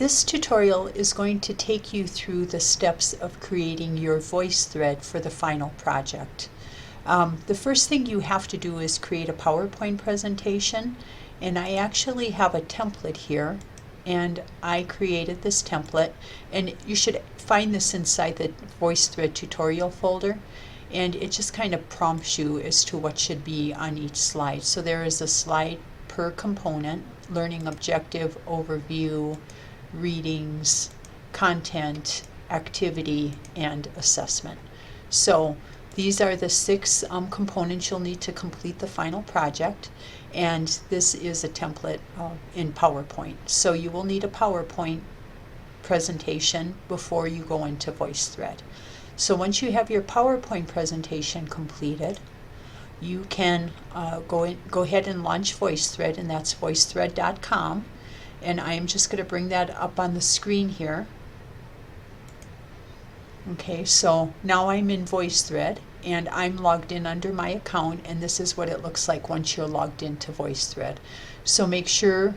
This tutorial is going to take you through the steps of creating your VoiceThread for the final project. The first thing you have to do is create a PowerPoint presentation, and I actually have a template here, and I created this template, and you should find this inside the VoiceThread tutorial folder, and it just kind of prompts you as to what should be on each slide. So there is a slide per component: learning objective, overview, readings, content, activity, and assessment. So these are the 6 components you'll need to complete the final project, and this is a template in PowerPoint. So you will need a PowerPoint presentation before you go into VoiceThread. So once you have your PowerPoint presentation completed, you can go ahead and launch VoiceThread, and that's voicethread.com. And I am just going to bring that up on the screen here. Okay, so now I'm in VoiceThread, and I'm logged in under my account, and this is what it looks like once you're logged into VoiceThread. So make sure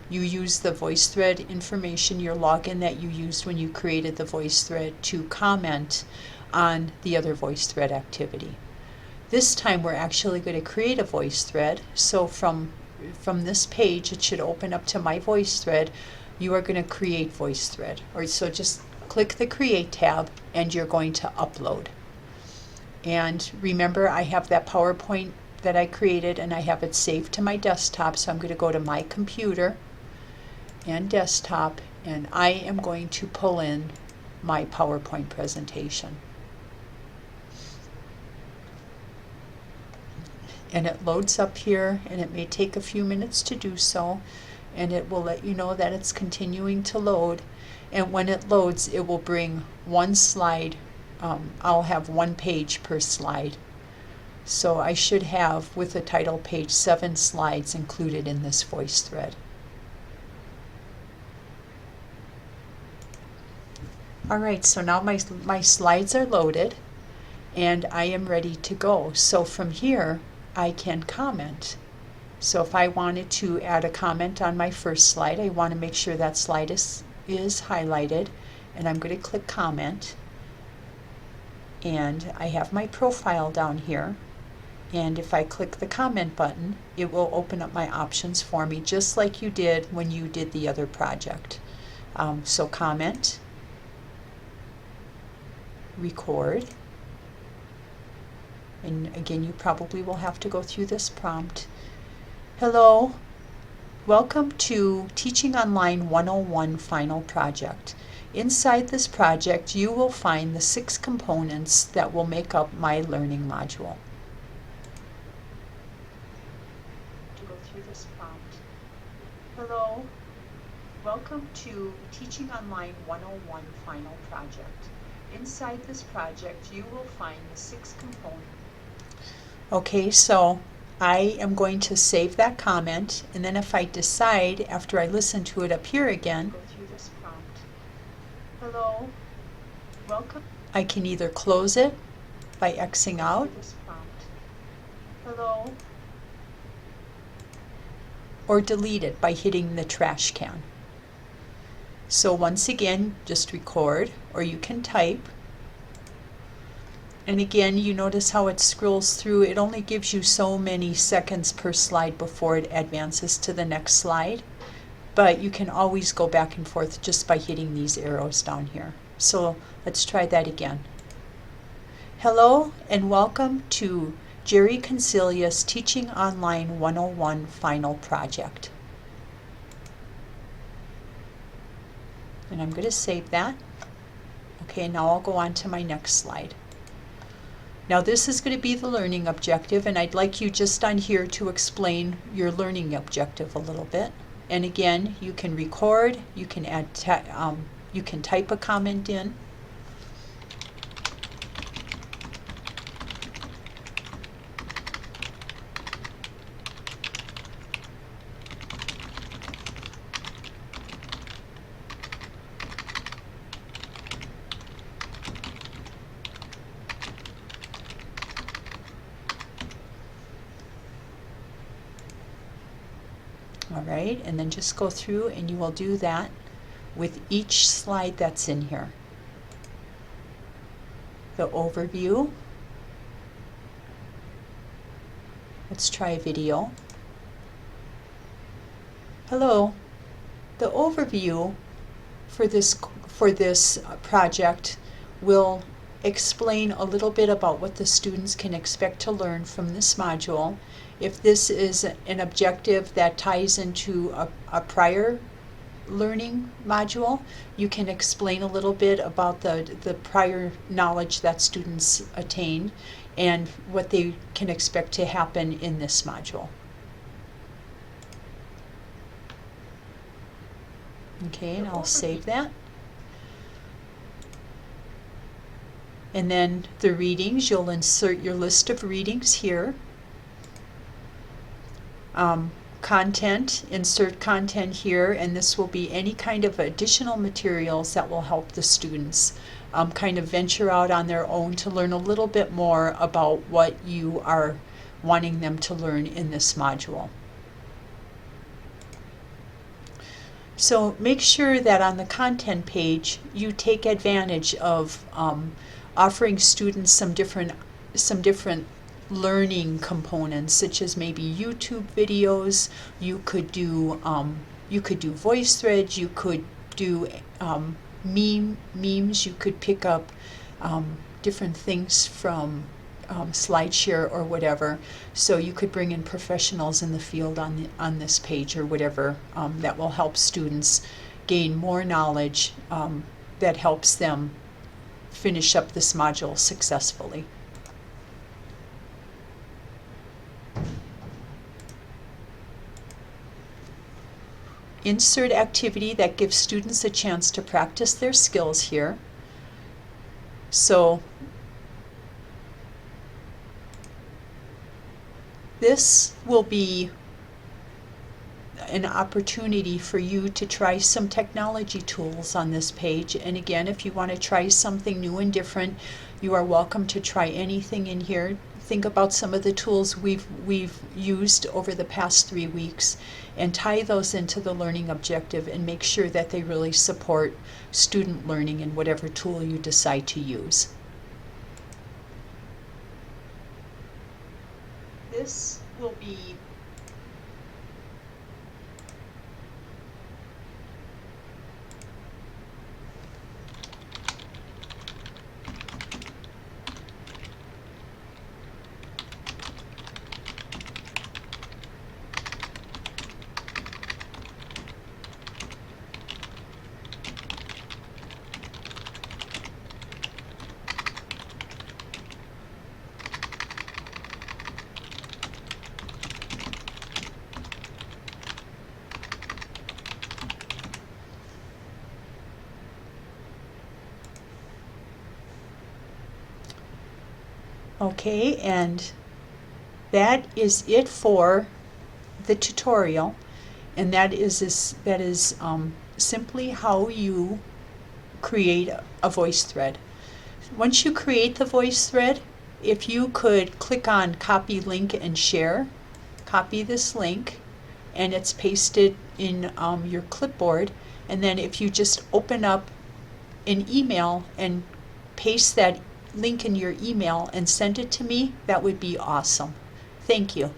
you use the VoiceThread information, your login that you used when you created the VoiceThread, to comment on the other VoiceThread activity. This time we're actually going to create a VoiceThread. So from this page, it should open up to my VoiceThread. You are going to create VoiceThread. So just click the Create tab, and you're going to upload. And remember, I have that PowerPoint that I created, and I have it saved to my desktop. So I'm going to go to my computer and desktop, and I am going to pull in my PowerPoint presentation. And it loads up here, and it may take a few minutes to do so, and it will let you know that it's continuing to load. And when it loads, it will bring one slide. I'll have 1 page per slide. So I should have, with the title page, 7 slides included in this VoiceThread. Alright, so now my slides are loaded, and I am ready to go. So from here, I can comment. So if I wanted to add a comment on my first slide, I want to make sure that slide is highlighted, and I'm going to click comment. And I have my profile down here, and if I click the comment button, it will open up my options for me, just like you did when you did the other project. So comment, record, and again, you probably will have to go through this prompt. Hello, welcome to Teaching Online 101 Final Project. Inside this project, you will find the 6 components that will make up my learning module. To go through this prompt. Hello, welcome to Teaching Online 101 Final Project. Inside this project, you will find the 6 components. Okay, so I am going to save that comment, and then if I decide, after I listen to it up here again, go through this prompt. Hello, welcome. I can either close it by Xing out, this prompt. Hello, or delete it by hitting the trash can. So once again, just record, or you can type. And again, you notice how it scrolls through. It only gives you so many seconds per slide before it advances to the next slide. But you can always go back and forth just by hitting these arrows down here. So let's try that again. Hello and welcome to Jerry Concilia's Teaching Online 101 Final Project. And I'm going to save that. Okay, now I'll go on to my next slide. Now this is going to be the learning objective, and I'd like you just on here to explain your learning objective a little bit. And again, you can record, you can add, you can type a comment in. All right, and then just go through and you will do that with each slide that's in here. The overview. Let's try a video. Hello. The overview for this project will explain a little bit about what the students can expect to learn from this module. If this is an objective that ties into a prior learning module, you can explain a little bit about the prior knowledge that students attained and what they can expect to happen in this module. Okay, and I'll save that. And then the readings, you'll insert your list of readings here. Content, insert content here, and this will be any kind of additional materials that will help the students kind of venture out on their own to learn a little bit more about what you are wanting them to learn in this module. So make sure that on the content page you take advantage of offering students some different learning components, such as maybe YouTube videos. You could do VoiceThread. You could do memes. You could pick up different things from SlideShare or whatever. So you could bring in professionals in the field on this page or whatever that will help students gain more knowledge that helps them finish up this module successfully. Insert activity that gives students a chance to practice their skills here. So this will be an opportunity for you to try some technology tools on this page. And again, if you want to try something new and different, you are welcome to try anything in here. Think about some of the tools we've used over the past 3 weeks and tie those into the learning objective and make sure that they really support student learning in whatever tool you decide to use. This will be okay, and that is it for the tutorial, and that is simply how you create a voice thread. Once you create the voice thread, if you could click on copy link and share, copy this link, and it's pasted in your clipboard, and then if you just open up an email and paste that link in your email and send it to me, that would be awesome. Thank you.